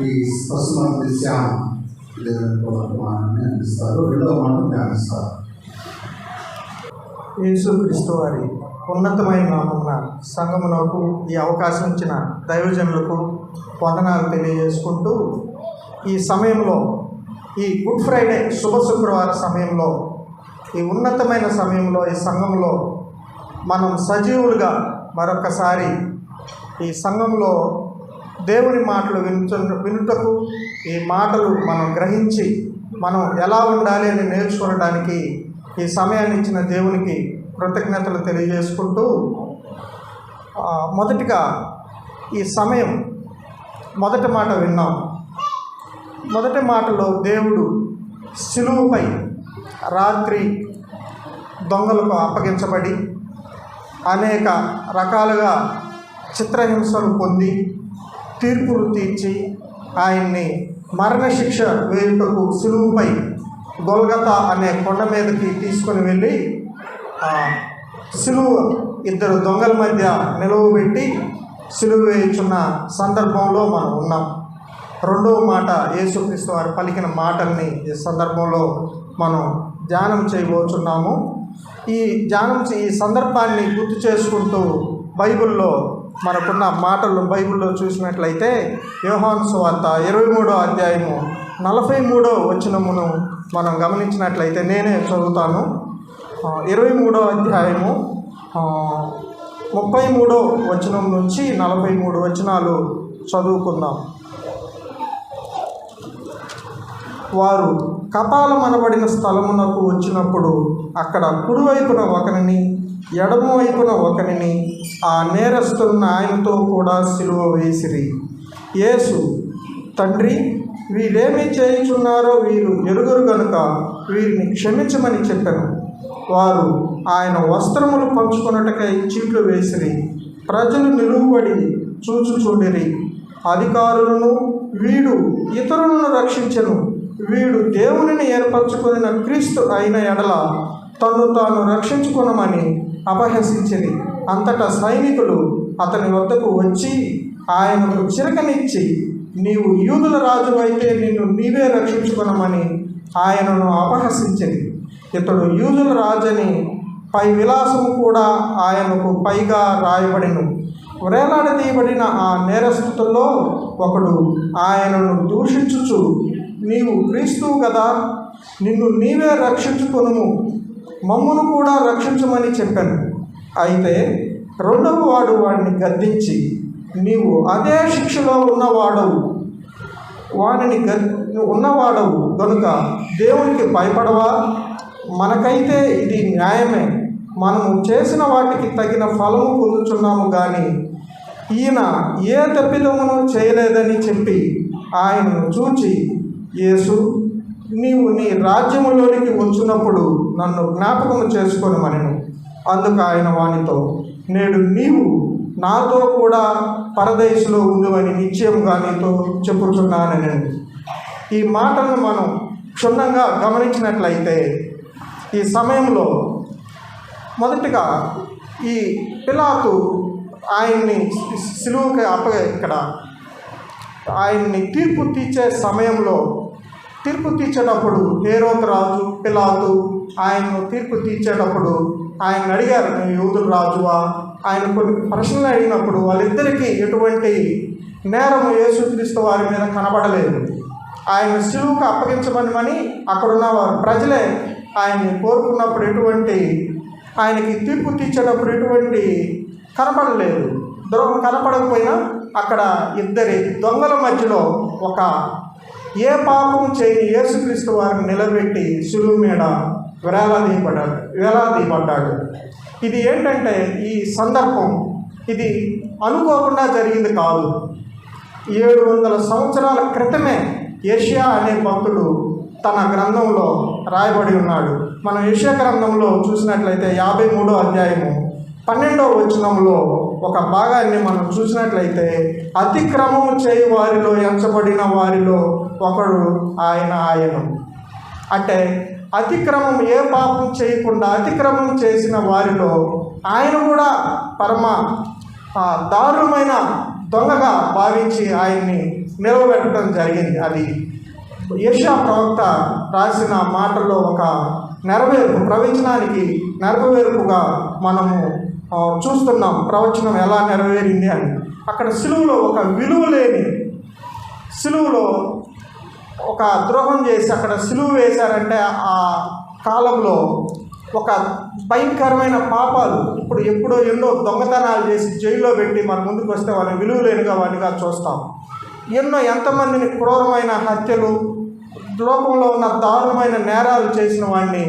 ఈ పశుమతి శ్యామ అందిస్తారు. రెండవ మాట ధ్యానిస్తారు. యేసుక్రీస్తు వారి ఉన్నతమైన నామమున సంఘమునకు ఈ అవకాశం ఇచ్చిన దైవజనులకు వందనాలు తెలియజేసుకుంటూ, ఈ సమయంలో ఈ గుడ్ ఫ్రైడే శుభ శుక్రవారం సమయంలో, ఈ ఉన్నతమైన సమయంలో ఈ సంఘంలో మనం సజీవులుగా మరొకసారి ఈ సంఘంలో దేవుని మాటలు వినుటకు, ఈ మాటలు మనం గ్రహించి మనం ఎలా ఉండాలి అని నేర్చుకోవడానికి ఈ సమయాన్ని ఇచ్చిన దేవునికి కృతజ్ఞతలు తెలియజేసుకుంటూ, మొదటిగా ఈ సమయం మొదటి మాట విన్నాం. మొదటి మాటలో దేవుడు సిలువపై రాత్రి దొంగలకు అప్పగించబడి అనేక రకాలుగా చిత్రహింసలు పొంది తీర్పులు తీర్చి ఆయన్ని మరణశిక్ష వేయుటకు సిలువపై గొల్గతా అనే కొండ మీదకి తీసుకొని వెళ్ళి సిలువ ఇద్దరు దొంగల మధ్య నిలువబెట్టి సిలువ వేయుచున్న సందర్భంలో మనం ఉన్నాం. రెండవ మాట యేసుక్రీస్తు వారు పలికిన మాటల్ని ఈ సందర్భంలో మనం ధ్యానం చేయబోతున్నాము. ఈ సందర్భాన్ని గుర్తు చేసుకుంటూ బైబిల్లో మనకున్న మాటలు బైబిల్లో చూసినట్లయితే యోహాను సువార్త 23వ అధ్యాయము 43వ వచనమును మనం గమనించినట్లయితే నేనే చదువుతాను. 23వ అధ్యాయము 33వ వచనం నుంచి 43 వచనాలు చదువుకుందాం. వారు కపాలం అనబడిన స్థలమునకు వచ్చినప్పుడు అక్కడ కుడివైపున ఒకరిని ఎడమవైపున ఒకరిని ఆ నేరస్తులను ఆయనతో కూడా సిలువ వేసిరి. యేసు, తండ్రి, వీరేమి చేయుచున్నారో వీరు ఎరుగరు గనుక వీరిని క్షమించమని చెప్పాను. వారు ఆయన వస్త్రములు పంచుకొనుటకై చీట్లు వేసిరి. ప్రజలు నిలువబడి చూచుచుండిరి. అధికారులను, వీడు ఇతరులను రక్షించెను, వీడు దేవునిని ఏర్పరచుకున్న క్రీస్తు అయిన ఎడల తను తాను రక్షించుకునమని అపహసించిరి. అంతటా సైనికులు అతని వద్దకు వచ్చి ఆయనకు చిరకనిచ్చి, నీవు యూదుల రాజు అయితే నిన్ను నీవే రక్షించుకునమని ఆయనను అపహసించిరి. ఇతడు యూదుల రాజని పై విలాసము కూడా ఆయనకు పైగా రాయబడిను. వేలాడదీయబడిన ఆ నేరస్తుల్లో ఒకడు ఆయనను దూషించుచు, నీవు క్రీస్తువు కదా, నిన్ను నీవే రక్షించుకొనుము, మమ్మును కూడా రక్షించమని చెప్పాను. అయితే రెండవ వాడు వాడిని గద్దించి, నీవు అదే శిక్షలో ఉన్నవాడవు కనుక దేవునికి భయపడవా? మనకైతే ఇది న్యాయమే, మనము చేసిన వాటికి తగిన ఫలము పొందుచున్నాము కానీ ఈయన ఏ తప్పిదమును చేయలేదని చెప్పి ఆయనను చూచి, యేసు, నీవు నీ రాజ్యములోనికి వచ్చినప్పుడు నన్ను జ్ఞాపకము చేసుకొనమనెను. అందుకు ఆయన వానితో, నేడు నీవు నాతో కూడా పరదేశంలో ఉండువని నిశ్చయముగా నీతో చెప్పుచున్నానని. ఈ మాటలను మనం క్షుణ్ణంగా గమనించినట్లయితే ఈ సమయంలో మొదటిగా ఈ పిలాతు ఆయన్ని సిలువకి ఇక్కడ ఆయన్ని తీర్పు తీర్చేటప్పుడు హేరోదు రాజు పిలాతు ఆయన్ను తీర్పు తీర్చేటప్పుడు ఆయన అడిగారు, యూదుల రాజువా? ఆయన కొన్ని ప్రశ్నలు అడిగినప్పుడు వాళ్ళిద్దరికీ ఎటువంటి నేరము యేసుక్రీస్తు వారి మీద కనబడలేదు. ఆయన సిలువకు అప్పగించమని అక్కడున్న ప్రజలే ఆయన్ని కోరుకున్నప్పుడు ఆయనకి తీర్పు తీర్చేటప్పుడు ఎటువంటి కనపడలేదు. ద్రోహం కనపడకపోయినా అక్కడ ఇద్దరి దొంగల మధ్యలో ఏ పాపం చేయని యేసుక్రీస్తు వారిని నిలబెట్టి సిలువ మీద వేలాదీయబడ్డాడు. ఇది ఏంటంటే ఈ సందర్భం ఇది అనుకోకుండా జరిగింది కాదు. 700 సంవత్సరాల క్రితమే యెషయా అనే భక్తుడు తన గ్రంథంలో రాయబడి ఉన్నాడు. మనం యెషయా గ్రంథంలో చూసినట్లయితే 53వ అధ్యాయము 12వ వచనంలో ఒక భాగాన్ని మనం చూసినట్లయితే, అతిక్రమము చేయి వారిలో ఎంచబడిన వారిలో ఒకడు ఆయన. అంటే అతిక్రమం ఏ పాపం చేయకుండా అతిక్రమం చేసిన వారిలో ఆయన కూడా పరమ దారుణమైన దొంగగా భావించి ఆయన్ని నిలవబెట్టడం జరిగింది. అది యెషయా ప్రవక్త రాసిన మాటల్లో ఒక నెరవేర్పు, ప్రవచనానికి నెరవేర్పుగా మనము చూస్తున్నాం. ప్రవచనం ఎలా నెరవేరింది అని. అక్కడ సిలువలో ఒక విలువ లేని, సిలువలో ఒక ద్రోహం చేసి అక్కడ సిలువ వేశారంటే ఆ కాలంలో ఒక భయంకరమైన పాపాలు, ఎప్పుడో ఎన్నో దొంగతనాలు చేసి జైల్లో పెట్టి మన ముందుకు వస్తే వాళ్ళని విలువ లేనిగా వాడిగా చూస్తాం. ఎంతమందిని క్రూరమైన హత్యలు, లోకంలో ఉన్న దారుణమైన నేరాలు చేసిన వాడిని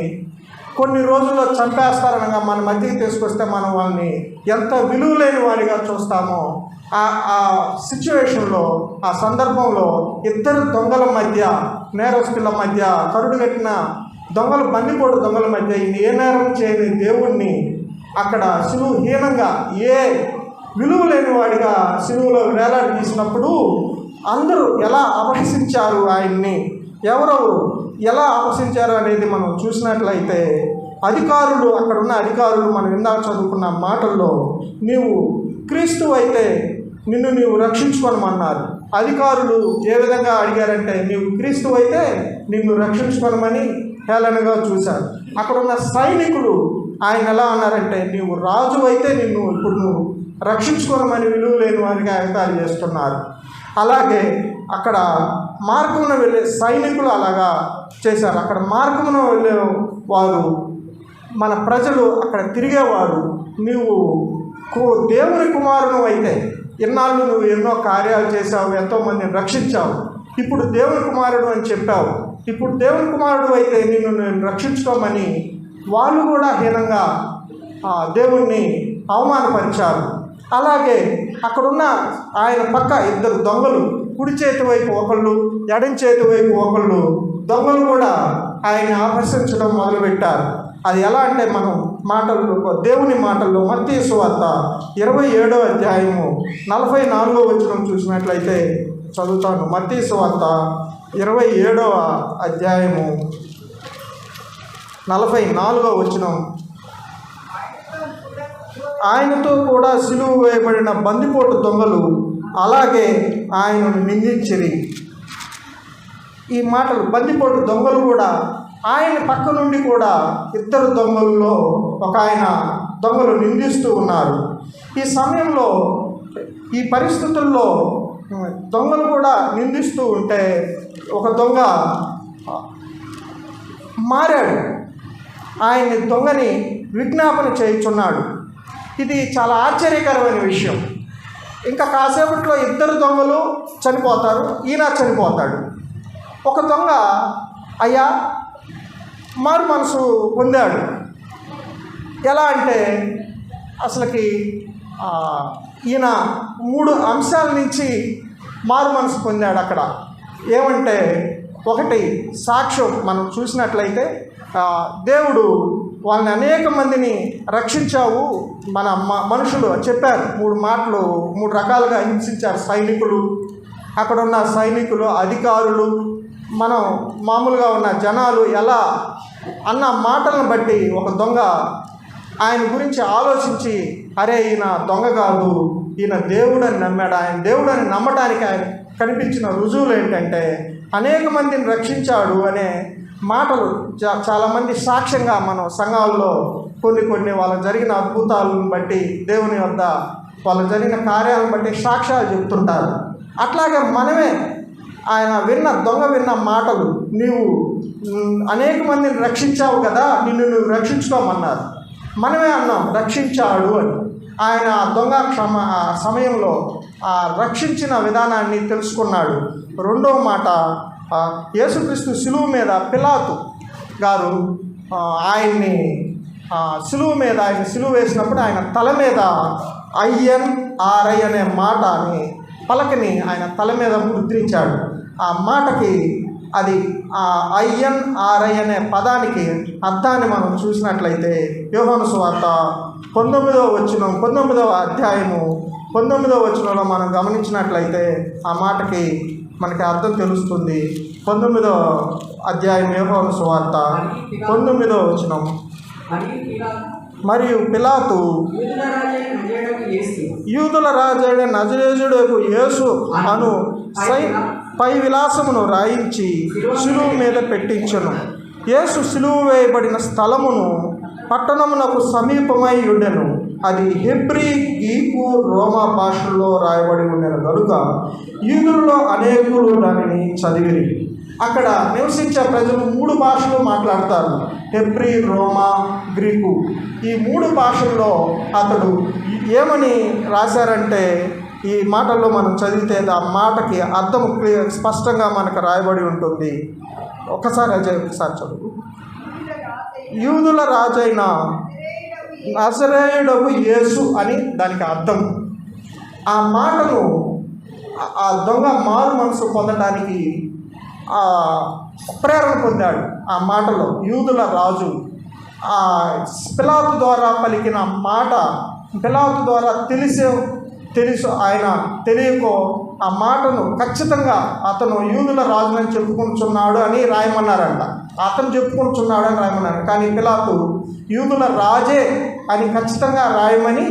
కొన్ని రోజుల్లో చంపేస్తారనగా మన మధ్యకి తీసుకొస్తే మనం వాళ్ళని ఎంత విలువ లేని వాడిగా చూస్తామో, ఆ సిచ్యువేషన్లో, ఆ సందర్భంలో ఇద్దరు దొంగల మధ్య, నేరస్తుల మధ్య, కరుడు కట్టిన దొంగల, బందిపోటు దొంగల మధ్య ఏ నేరం చేయని దేవుణ్ణి అక్కడ సిలువహీనంగా, ఏ విలువ లేని వాడిగా సిలువలో వేలాడి తీసినప్పుడు అందరూ ఎలా అపహసించారు ఆయన్ని, ఎవరెవరు ఎలా అపహసించారు అనేది మనం చూసినట్లయితే, అధికారులు, అక్కడున్న అధికారులు మనం ఇందాక చదువుకున్న మాటల్లో, నీవు క్రీస్తు అయితే నిన్ను నీవు రక్షించుకోనమన్నారు. అధికారులు ఏ విధంగా అడిగారంటే, నీవు క్రీస్తు అయితే నిన్ను రక్షించుకోనమని హేళనగా చూశారు. అక్కడున్న సైనికులు ఆయన ఎలా అన్నారంటే, నీవు రాజు అయితే ఇప్పుడు నువ్వు రక్షించుకోనమని విలువ లేని వారిగా ఎగతాళి చేస్తున్నారు. అలాగే అక్కడ మార్గమున వెళ్ళే సైనికులు అలాగా చేశారు. అక్కడ మార్గమున వెళ్ళే వారు, మన ప్రజలు అక్కడ తిరిగేవారు, నీవు దేవుని కుమారుడు అయితే, ఇన్నాళ్ళు నువ్వు ఎన్నో కార్యాలు చేశావు, ఎంతోమందిని రక్షించావు, ఇప్పుడు దేవుని కుమారుడు అని చెప్పావు, ఇప్పుడు దేవుని కుమారుడు అయితే నిన్ను నేను రక్షించుకోమని వాళ్ళు కూడా హీనంగా దేవుణ్ణి అవమానపరిచారు. అలాగే అక్కడున్న ఆయన పక్క ఇద్దరు దొంగలు, కుడి చేతి వైపు ఒకళ్ళు, ఎడం చేతి వైపు ఒకళ్ళు దొంగలు కూడా ఆయన ఆకర్షించడం మొదలుపెట్టారు. అది ఎలా అంటే మనం దేవుని మాటల్లో మత్తయి సువార్త 27వ అధ్యాయము 44వ వచనం చూసినట్లయితే చదువుతాను. మత్తయి సువార్త 27వ అధ్యాయము 44వ వచనం. ఆయనతో కూడా సిలువ వేయబడిన బందిపోటు దొంగలు అలాగే ఆయనను నిందించిరి. ఈ మాటలు, బందిపోటు దొంగలు కూడా ఆయన పక్క నుండి కూడా ఇద్దరు దొంగల్లో ఒక ఆయన దొంగలు నిందిస్తూ ఉన్నారు. ఈ సమయంలో, ఈ పరిస్థితుల్లో దొంగలు కూడా నిందిస్తూ ఉంటే ఒక దొంగ మారాడు, ఆయన్ని దొంగని విజ్ఞాపన చేయుచున్నాడు. ఇది చాలా ఆశ్చర్యకరమైన విషయం. ఇంకా కాసేపట్లో ఇద్దరు దొంగలు చనిపోతారు, ఈయన చనిపోతాడు. ఒక దొంగ అయ్యా మారు మనసు పొందాడు. ఎలా అంటే అసలుకి ఈయన 3 అంశాల నుంచి మారు మనసు పొందాడు. అక్కడ ఏమంటే, ఒకటి సాక్ష్యం. మనం చూసినట్లయితే దేవుడు వాళ్ళని అనేక మందిని రక్షించావు, మన మనుషులు చెప్పారు. 3 మాటలు 3 రకాలుగా హింసించారు సైనికులు, అక్కడ ఉన్న సైనికులు, అధికారులు, మనం మామూలుగా ఉన్న జనాలు ఎలా అన్న మాటలను బట్టి ఒక దొంగ ఆయన గురించి ఆలోచించి, అరే ఈయన దొంగ కాదు, ఈయన దేవుడని నమ్మాడు. ఆయన దేవుడని నమ్మడానికి ఆయన కనిపించిన రుజువులు ఏంటంటే అనేక మందిని రక్షించాడు అనే మాటలు చాలామంది సాక్ష్యంగా మనం సంఘాల్లో కొన్ని వాళ్ళకి జరిగిన అద్భుతాలను బట్టి, దేవుని వద్ద వాళ్ళకి జరిగిన కార్యాలను బట్టి సాక్ష్యాలు చెప్తుంటారు. అట్లాగే మనమే ఆయన దొంగ విన్న మాటలు, నీవు అనేక మందిని రక్షించావు కదా, నిన్ను నువ్వు రక్షించుకోమన్నారు. మనమే అన్నాం రక్షించాడు అని. ఆయన దొంగ సమయంలో రక్షించిన విధానాన్ని తెలుసుకున్నాడు. రెండవ మాట, యేసుక్రీస్తు సిలువ మీద పిలాతు గారు ఆయన్ని సిలువ మీద ఆయన సిలువ వేసినప్పుడు ఆయన తల మీద INRI అనే మాట అని పలకని ఆయన తల మీద ముద్రించాడు. ఆ మాటకి అది INRI అనే పదానికి అర్థాన్ని మనం చూసినట్లయితే యోహాను సువార్త 19వ అధ్యాయము 19వ వచనంలో మనం గమనించినట్లయితే ఆ మాటకి మనకి అర్థం తెలుస్తుంది. 19వ అధ్యాయం యోహాను సువార్త 19వ వచనం. మరియు పిలాతు యూదుల రాజైన నజరేయుడకు యేసు అను పై విలాసమును రాయించి శిలువ మీద పెట్టించెను. యేసు శిలువ వేయబడిన స్థలమును పట్టణమునకు సమీపమై ఉండెను. అది హెబ్రీ, గ్రీకు, రోమా భాషల్లో రాయబడి ఉండెను కనుక యూదులలో అనేకులు దానిని చదివిరి. అక్కడ నివసించే ప్రజలు 3 భాషలు మాట్లాడతారు: హెబ్రీ, రోమా, గ్రీకు. ఈ 3 భాషల్లో అతడు ఏమని రాశారంటే, ఈ మాటల్లో మనం చదివితే ఆ మాటకి అర్థం స్పష్టంగా మనకు రాయబడి ఉంటుంది. ఒకసారి చదువు. యూదుల రాజైన నజరేయుడగు యేసు అని దానికి అర్థం. ఆ మాటను ఆ దొంగ మారు మనసు పొందడానికి ప్రేరణ పొందాడు. ఆ మాటలో యూదుల రాజు పిలాతు ద్వారా పలికిన మాట, పిలాతు ద్వారా తెలుసు ఆయన తెలియకో ఆ మాటను ఖచ్చితంగా అతను యూదుల రాజునని చెప్పుకుంటున్నాడు అని రాయమన్నారంట. అతను చెప్పుకుంటున్నాడు అని రాయమన్నారు. కానీ పిలాతు యూదుల రాజే అని ఖచ్చితంగా రాయమని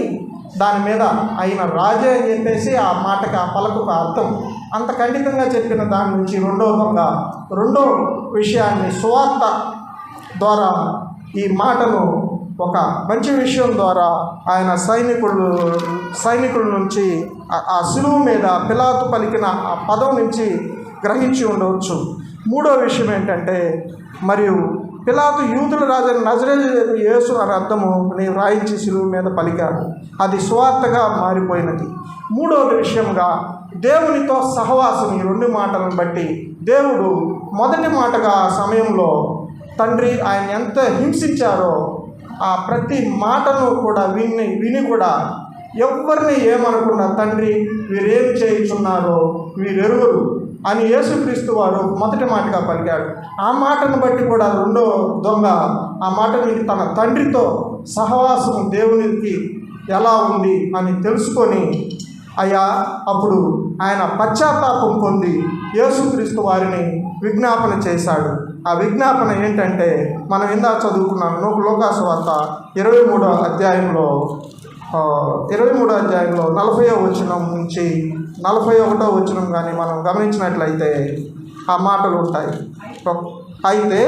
దాని మీద ఆయన రాజే అని చెప్పేసి ఆ మాటకి ఆ పలకకు అర్థం అంత ఖండితంగా చెప్పిన దాని నుంచి రెండో విషయాన్ని సువార్త ద్వారా ఈ మాటను ఒక మంచి విషయం ద్వారా ఆయన సైనికుల నుంచి ఆ శిలువ మీద పిలాతు పలికిన ఆ పదం నుంచి గ్రహించి ఉండవచ్చు. మూడో విషయం ఏంటంటే, మరియు పిలాతు యూదుల రాజు నజరేయుడకు యేసు అని అర్థము నీవు రాయించి శిలువ మీద పలికాడు. అది సువార్తగా మారిపోయినది. మూడవ విషయంగా దేవునితో సహవాసం. ఈ 2 మాటలను బట్టి దేవుడు మొదటి మాటగా ఆ సమయంలో తండ్రి ఆయన ఎంత హింసించారో ఆ ప్రతి మాటను కూడా విని కూడా ఎవరిని ఏమనకుండా తండ్రి వీరేమి చేయుచున్నారో వీరెరువురు అని యేసుక్రీస్తు వారు మొదటి మాటగా పలికాడు. ఆ మాటను బట్టి కూడా రెండో దొంగ ఆ మాటని తన తండ్రితో సహవాసం దేవునికి ఎలా ఉంది అని తెలుసుకొని అప్పుడు ఆయన పశ్చాత్తాపం పొంది యేసుక్రీస్తు వారిని విజ్ఞాపన చేశాడు. ఆ విజ్ఞాపన ఏంటంటే, మనం ఇందా చదువుకున్నాం లోకాసు వార్త 23వ అధ్యాయంలో 40వ వచనం నుంచి 41వ వచనం కానీ మనం గమనించినట్లయితే ఆ మాటలు ఉంటాయి. అయితే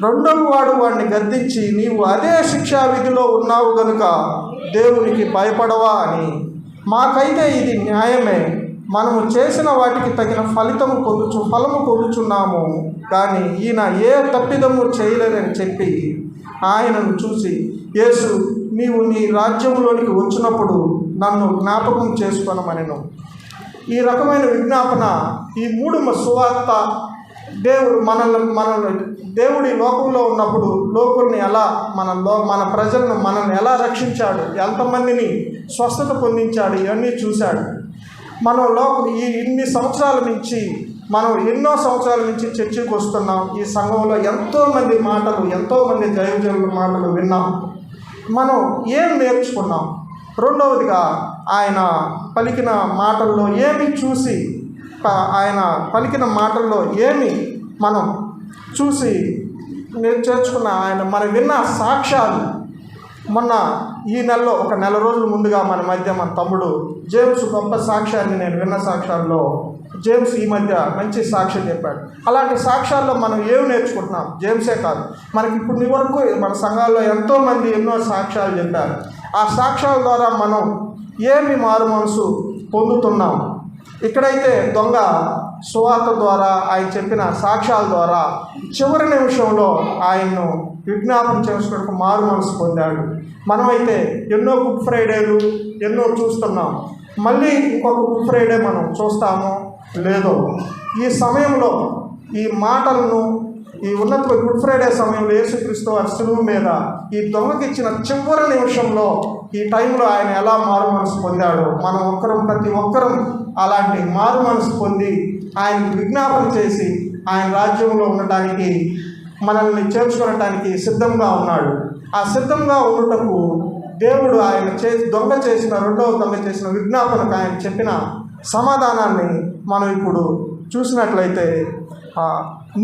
రెండవ వాడు వాడిని గద్దించి, నీవు అదే శిక్షా విధిలో ఉన్నావు గనుక దేవునికి భయపడవా అని, మాకైతే ఇది న్యాయమే, మనము చేసిన వాటికి తగిన ఫలము పొందుచున్నాము, కానీ ఈయన ఏ తప్పిదము చేయలేదని చెప్పి ఆయనను చూసి, యేసు నీవు నీ రాజ్యంలోనికి వచ్చినప్పుడు నన్ను జ్ఞాపకం చేసుకొనమనెను. ఈ రకమైన విజ్ఞాపన ఈ 3 సువార్త దేవుడు మనల్ని దేవుడి లోకంలో ఉన్నప్పుడు లోకుల్ని ఎలా మన ప్రజలను మనల్ని ఎలా రక్షించాడు, ఎంతమందిని స్వస్థత పొందించాడు, ఇవన్నీ చూశాడు. మనం ఎన్నో సంవత్సరాల నుంచి చర్చకు వస్తున్నాం. ఈ సంఘంలో ఎంతోమంది దైవజనుల మాటలు విన్నాం. మనం ఏం నేర్చుకున్నాం? రెండవదిగా ఆయన పలికిన మాటల్లో ఏమి చూసి, ఆయన పలికిన మాటల్లో ఏమి మనం చూసి చేర్చుకున్న మనం విన్న సాక్ష్యాలు. మొన్న ఈ నెలలో ఒక నెల రోజుల ముందుగా మన తమ్ముడు జేమ్స్ గొప్ప సాక్ష్యాన్ని నేను విన్న సాక్ష్యాల్లో జేమ్స్ ఈ మధ్య మంచి సాక్ష్యం చెప్పాడు. అలాంటి సాక్ష్యాల్లో మనం ఏమి నేర్చుకుంటున్నాం? జేమ్సే కాదు, మనకి ఇప్పుడు వరకు మన సంఘాల్లో ఎంతోమంది ఎన్నో సాక్ష్యాలు చెప్పారు. ఆ సాక్ష్యాల ద్వారా మనం ఏమి మారు మనసు పొందుతున్నాం? ఇక్కడైతే దొంగ సువార్త ద్వారా ఆయన చెప్పిన సాక్ష్యాల ద్వారా చివరి నిమిషంలో ఆయన్ను విజ్ఞాపన చేసుకోవడానికి మారు మనసు పొందాడు. మనమైతే ఎన్నో గుడ్ ఫ్రైడేలు ఎన్నో చూస్తున్నాం. మళ్ళీ ఇంకొక గుడ్ ఫ్రైడే మనం చూస్తామో లేదో. ఈ సమయంలో ఈ మాటలను ఈ ఉన్నత గుడ్ ఫ్రైడే సమయంలో యేసుక్రీస్తు వారి శిలువ మీద ఈ దొంగకి ఇచ్చిన చివరి నిమిషంలో ఈ టైంలో ఆయన ఎలా మారు మనసు పొందాడో మనం ప్రతి ఒక్కరం అలాంటి మారు మనసు పొంది ఆయనకు విజ్ఞాపన చేసి ఆయన రాజ్యంలో ఉండటానికి మనల్ని చేర్చుకోవటానికి సిద్ధంగా ఉన్నాడు. ఆ సిద్ధంగా ఉండటకు దేవుడు ఆయన రెండవ దొంగ చేసిన విజ్ఞాపనకు ఆయన చెప్పిన సమాధానాన్ని మనం ఇప్పుడు చూసినట్లయితే,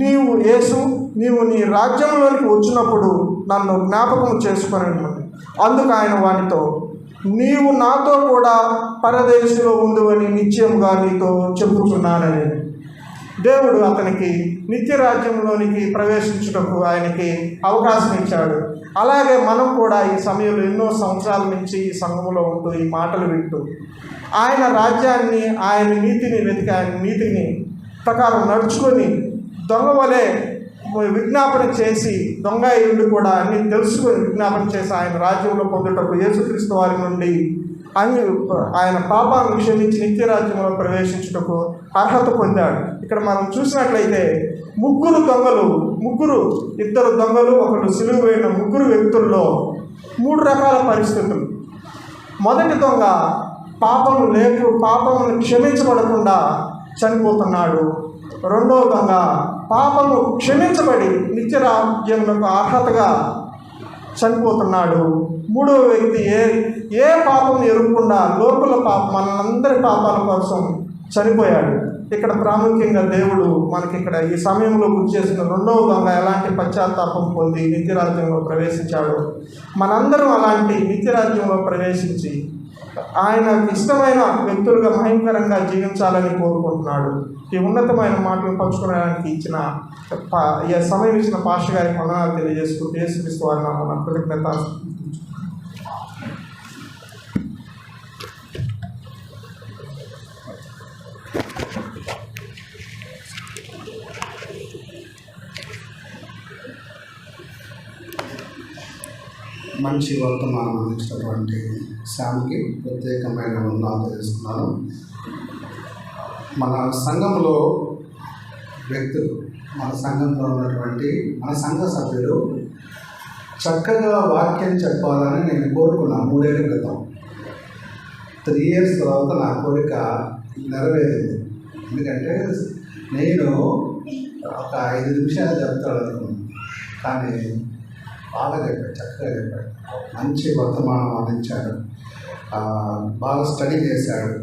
నీవు యేసు నీవు నీ రాజ్యంలోనికి వచ్చినప్పుడు నన్ను జ్ఞాపకం చేసుకొని. అందుకు ఆయన వానితో, నీవు నాతో కూడా పరదేశంలో ఉండువని నిశ్చయముగా నీతో చెప్పుచున్నానని. దేవుడు అతనికి నిత్య రాజ్యంలోనికి ప్రవేశించుటకు ఆయనకి అవకాశం ఇచ్చాడు. అలాగే మనం కూడా ఈ సమయంలో ఎన్నో సంవత్సరాల నుంచి ఈ సంఘంలో ఉంటూ ఈ మాటలు వింటూ ఆయన రాజ్యాన్ని, ఆయన నీతిని వెతికి, ఆయన నీతిని ప్రకారం నడుచుకొని దొంగ వలె విజ్ఞాపన చేసి, దొంగ ఇల్లు కూడా అన్ని తెలుసుకొని విజ్ఞాపన చేసి ఆయన రాజ్యంలో పొందుటకు యేసుక్రీస్తు వారి నుండి ఆయన పాపాలను క్షమించి నిత్య రాజ్యంలో ప్రవేశించుటకు అర్హత పొందాడు. ఇక్కడ మనం చూసినట్లయితే ఇద్దరు దొంగలు, ఒకరు సిలువ వేయడం, ముగ్గురు వ్యక్తుల్లో 3 రకాల పరిస్థితులు. మొదటి దొంగ పాపమును క్షమించబడకుండా చనిపోతున్నాడు. రెండవ దొంగ పాపము క్షమించబడి నిత్య రాజ్యంలో అర్హతగా చనిపోతున్నాడు. మూడవ వ్యక్తి ఏ పాపం ఎరుగకుండా లోపల మనందరి పాపాల కోసం చనిపోయాడు. ఇక్కడ ప్రాముఖ్యంగా దేవుడు మనకి ఇక్కడ ఈ సమయంలో గుర్తు చేసిన రెండవ దొంగ ఎలాంటి పశ్చాత్తాపం పొంది నిత్యరాజ్యంలో ప్రవేశించాడు. మనందరం అలాంటి నిత్యరాజ్యంలో ప్రవేశించి ఆయనకు ఇష్టమైన వ్యక్తులుగా మహిమకరంగా జీవించాలని కోరుకుంటున్నాడు. ఈ ఉన్నతమైన మాటలు పంచుకోవడానికి ఈ సమయం ఇచ్చిన పాస్టర్ గారికి వందనాలు తెలియజేసుకుంటూ యేసుక్రీస్తు వారి నామమున కృతజ్ఞత. మంచి వర్తమానం అందించినటువంటి శ్యామ్కి ప్రత్యేకమైన వందనాలు తెలుసుకున్నాను. మన సంఘంలో వ్యక్తులు, మన సంఘంలో ఉన్నటువంటి మన సంఘ సభ్యులు చక్కగా వాక్యం చెప్పాలని నేను కోరుకున్నాను 3 ఏళ్ల క్రితం. 3 years తర్వాత నా కోరిక నెరవేరింది. ఎందుకంటే నేను ఒక 5 నిమిషాలు చెప్తాడు అనుకున్నాను, కానీ బాగా చెప్పాడు, చక్కగా చెప్పాడు, మంచి వర్తమానం అందించాడు, బాగా స్టడీ చేశాడు.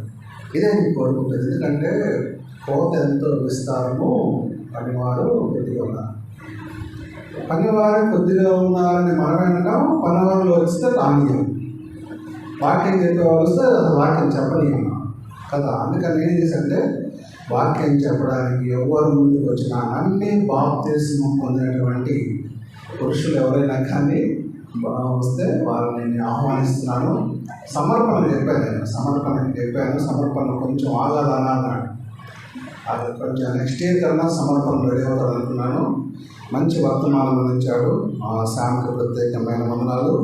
ఇదే నేను కోరుకుంటుంది. ఎందుకంటే కోత ఎంతో విస్తారము, పనివారు కొద్దిగా ఉన్నారు. పనివారు కొద్దిగా ఉన్నారని మనమేంటాం, పనివాళ్ళు వస్తే రానియం, వాక్యం చెప్పేవాళ్ళు వస్తే వాక్యం చెప్పనీయం కదా. అందుకని ఏం చేశానంటే వాక్యం చెప్పడానికి ఎవరు ముందుకు వచ్చినా అన్ని బాప్తిస్మం పొందినటువంటి పురుషులు ఎవరైనా కానీ వస్తే వాళ్ళని నేను ఆహ్వానిస్తున్నాను. సమర్పణ చెప్పాను, సమర్పణ కొంచెం ఆగాలన్నా అన్నాడు. అది కొంచెం నెక్స్ట్ ఇయర్ కన్నా సమర్పణ రెడీ అవుతాడు అనుకున్నాను. మంచి వర్తమానం అందించాడు. శ్యామ్కి ప్రత్యేకమైన వందనాలు.